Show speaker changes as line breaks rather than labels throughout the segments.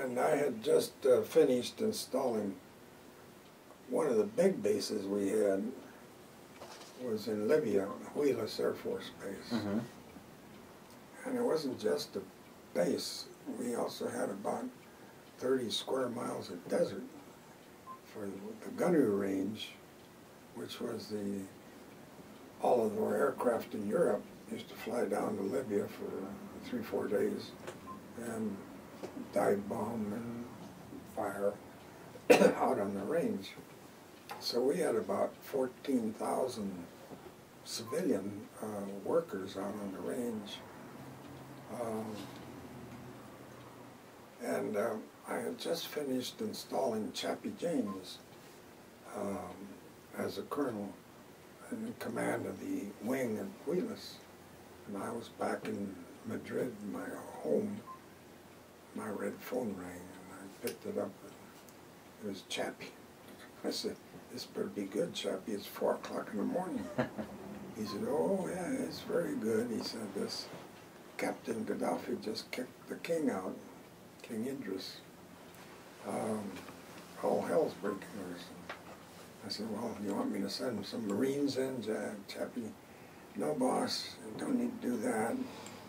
And I had just finished installing one of the big bases we had was in Libya, Wheelis Air Force Base.
Mm-hmm.
And it wasn't just a base. We also had about 30 square miles of desert for the gunnery range, which was all of our aircraft in Europe used to fly down to Libya for 3-4 days and dive bomb and fire out on the range. So we had about 14,000 civilian workers out on the range. I had just finished installing Chappie James as a colonel in command of the wing at Wheelis. And I was back in Madrid, my home. My red phone rang, and I picked it up, and it was Chappie. I said, "This better be good, Chappie. It's 4 o'clock in the morning." He said, "Oh, yeah, it's very good." He said, "This Captain Gaddafi just kicked the king out, King Idris. All hell's breaking loose." I said, "Well, you want me to send some Marines in, Chappie?" "No, boss, you don't need to do that.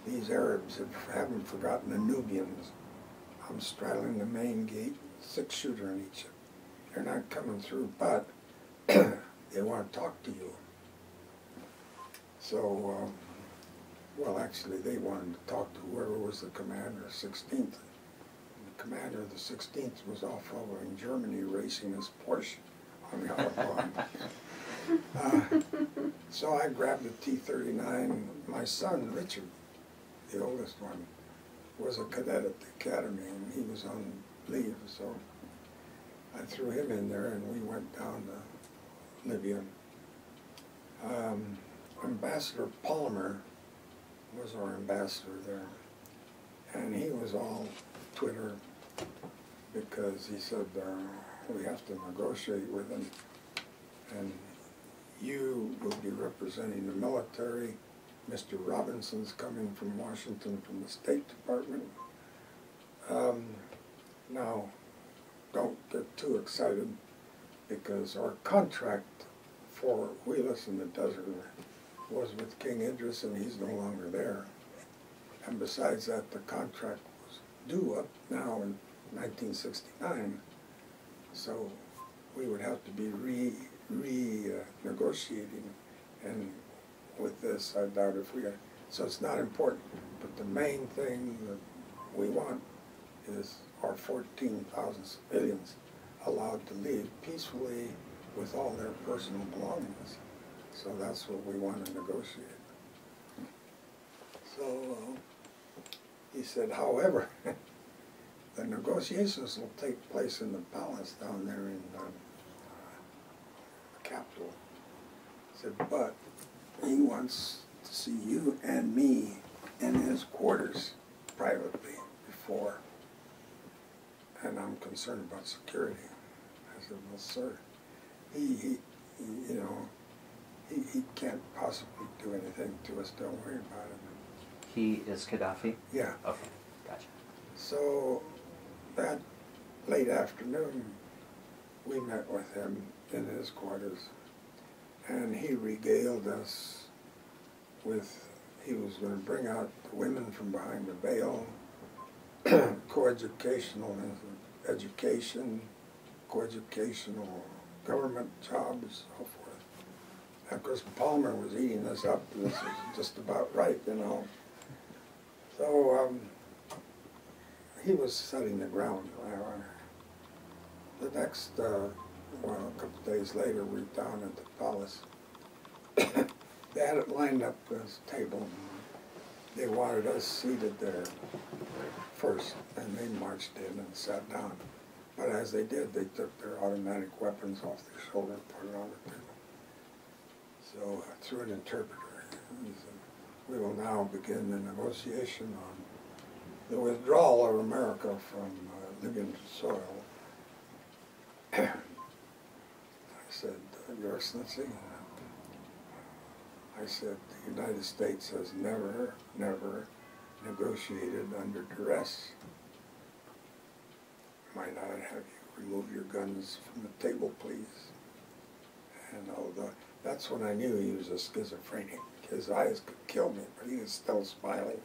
These Arabs haven't forgotten the Nubians. I'm straddling the main gate, 6-shooter in each. They're not coming through, but they want to talk to you." So, well, actually, they wanted to talk to whoever was the commander of 16th. The commander of the 16th was off over in Germany racing his Porsche on the Autobahn. So I grabbed the T-39. My son, Richard, the oldest one, was a cadet at the academy, and he was on leave, so I threw him in there, and we went down to Libya. Ambassador Palmer was our ambassador there, and he was all Twitter because he said, we have to negotiate with him, and you will be representing the military. Mr. Robinson's coming from Washington from the State Department. Now, don't get too excited because our contract for Wheelis in the desert was with King Idris, and he's no longer there. And besides that, the contract was due up now in 1969, so we would have to be renegotiating, and with this, I doubt if we are. So it's not important, but the main thing that we want is our 14,000 civilians allowed to leave peacefully with all their personal belongings. So that's what we want to negotiate. So he said, however, the negotiations will take place in the palace down there in the capital. He said, but he wants to see you and me in his quarters privately before, and I'm concerned about security. I said, well, sir, he can't possibly do anything to us. Don't worry about it.
He is Gaddafi?
Yeah.
Okay, gotcha.
So that late afternoon, we met with him in his quarters, and he regaled us with, he was going to bring out the women from behind the veil, coeducational education, coeducational government jobs, so forth. And of course, Palmer was eating this up, and this was just about right, you know. So he was setting the ground. The next, well, a couple of days later, we were down at the palace. They had it lined up as a table. They wanted us seated there first, and they marched in and sat down. But as they did, they took their automatic weapons off their shoulder and put it on the table. So through an interpreter, he said, we will now begin the negotiation on the withdrawal of America from Libyan soil. I said, Your Excellency, I said, the United States has never negotiated under duress. might I have you remove your guns from the table, please? And that's when I knew he was a schizophrenic. His eyes could kill me, but he was still smiling.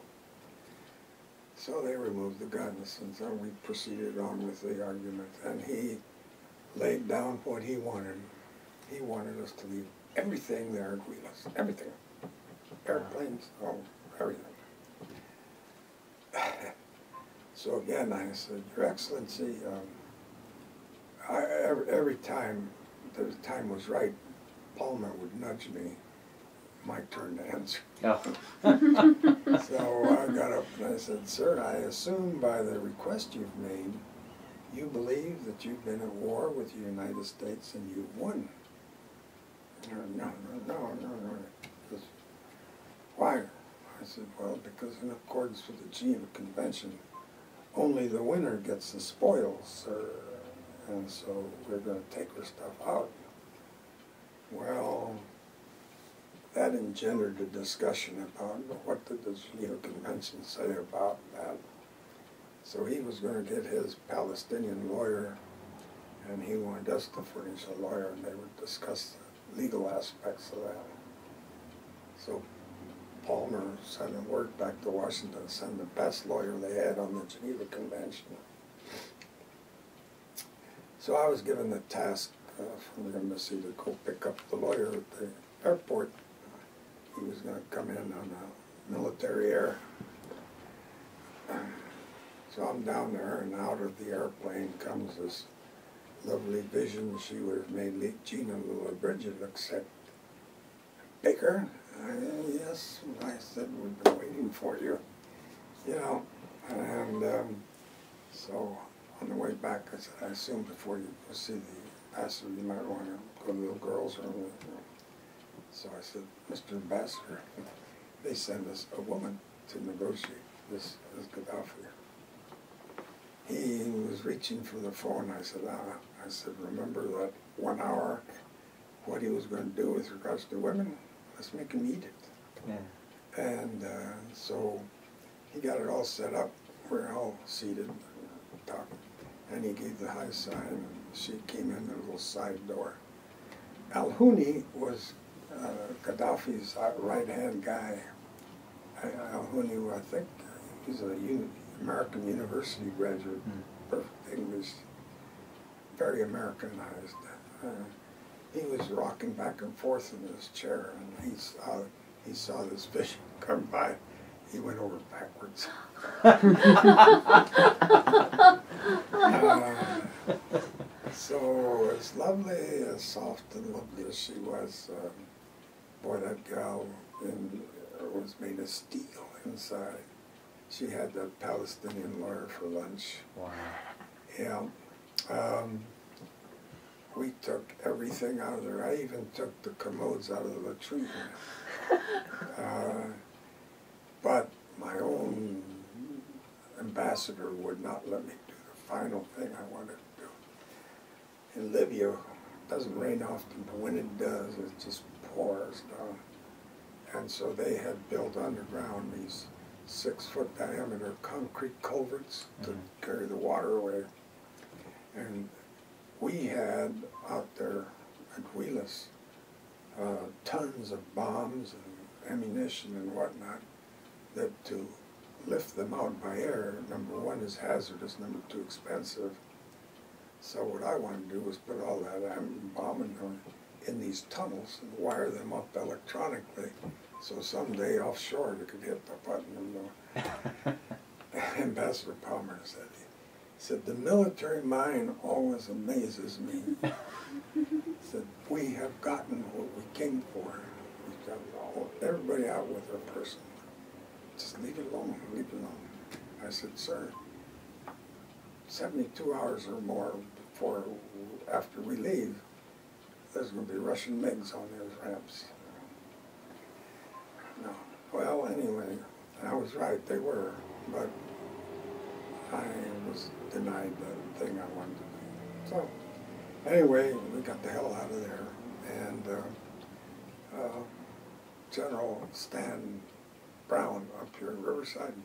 So they removed the guns, and so we proceeded on with the argument. And he laid down what he wanted. He wanted us to leave everything there at Wheelis, everything. Airplanes, everything. So again, I said, Your Excellency, every time the time was right, Palmer would nudge me, my turn to answer.
Oh.
So I got up and I said, Sir, I assume by the request you've made, you believe that you've been at war with the United States and you've won. No. Says, why? I said, well, because in accordance with the Geneva Convention, only the winner gets the spoils, sir. And so we're going to take our stuff out. Well, that engendered a discussion about what did the Geneva Convention say about that. So he was going to get his Palestinian lawyer, and he wanted us to furnish a lawyer, and they would discuss the legal aspects of that. So Palmer sent a word back to Washington, send the best lawyer they had on the Geneva Convention. So I was given the task from the embassy to go pick up the lawyer at the airport. He was going to come in on a military air. So I'm down there, and out of the airplane comes this lovely vision. She would have made Gina Lybia look sick. Baker? Yes, I said, we've been waiting for you. You know, and so on the way back, I said, I assume before you go see the ambassador, you might want to go to the little girls' room. So I said, Mr. Ambassador, they send us a woman to negotiate this Gaddafi. He was reaching for the phone. I said, I said, remember that 1 hour, what he was going to do with regards to women? Let's make him eat it. Yeah. And so he got it all set up. We're all seated, talking. And he gave the high sign, and she came in the little side door. Al-Huni was Gaddafi's right-hand guy. Al-Huni, I think, he's an American University graduate, perfect English, very Americanized. He was rocking back and forth in his chair, and he saw this vision come by. He went over backwards. So as lovely, as soft and lovely as she was, boy, that gal was made of steel inside. She had the Palestinian lawyer for lunch.
Wow.
Yeah. We took everything out of there. I even took the commodes out of the latrine. But my own ambassador would not let me do the final thing I wanted to do. In Libya, it doesn't rain often, but when it does, it just pours down. And so they had built underground these 6-foot diameter concrete culverts to carry the water away. And we had out there at Wheelis tons of bombs and ammunition and whatnot that to lift them out by air, number one, is hazardous, number two, expensive. So what I wanted to do was put all that bombing in these tunnels and wire them up electronically, so someday offshore they could hit the button and Ambassador Palmer said, the military mind always amazes me. He said, we have gotten what we came for. We've got everybody out with their person. Just leave it alone, leave it alone. I said, sir, 72 hours or more after we leave, there's going to be Russian MiGs on those ramps. No. Well, anyway, I was right, they were, but I was denied the thing I wanted to do. So, anyway, we got the hell out of there, and General Stan Brown up here in Riverside,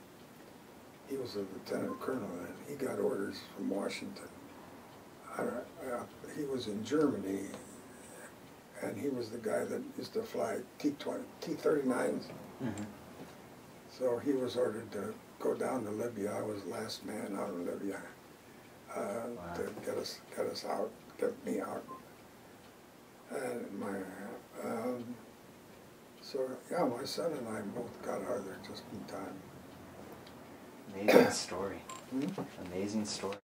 he was a lieutenant colonel then. He got orders from Washington he was in Germany, and he was the guy that used to fly T-39s.
Mm-hmm.
So he was ordered to go down to Libya. I was last man out of Libya
Wow.
to get us out, get me out. And so yeah, my son and I both got out of there just in time.
Amazing story.
Hmm?
Amazing story.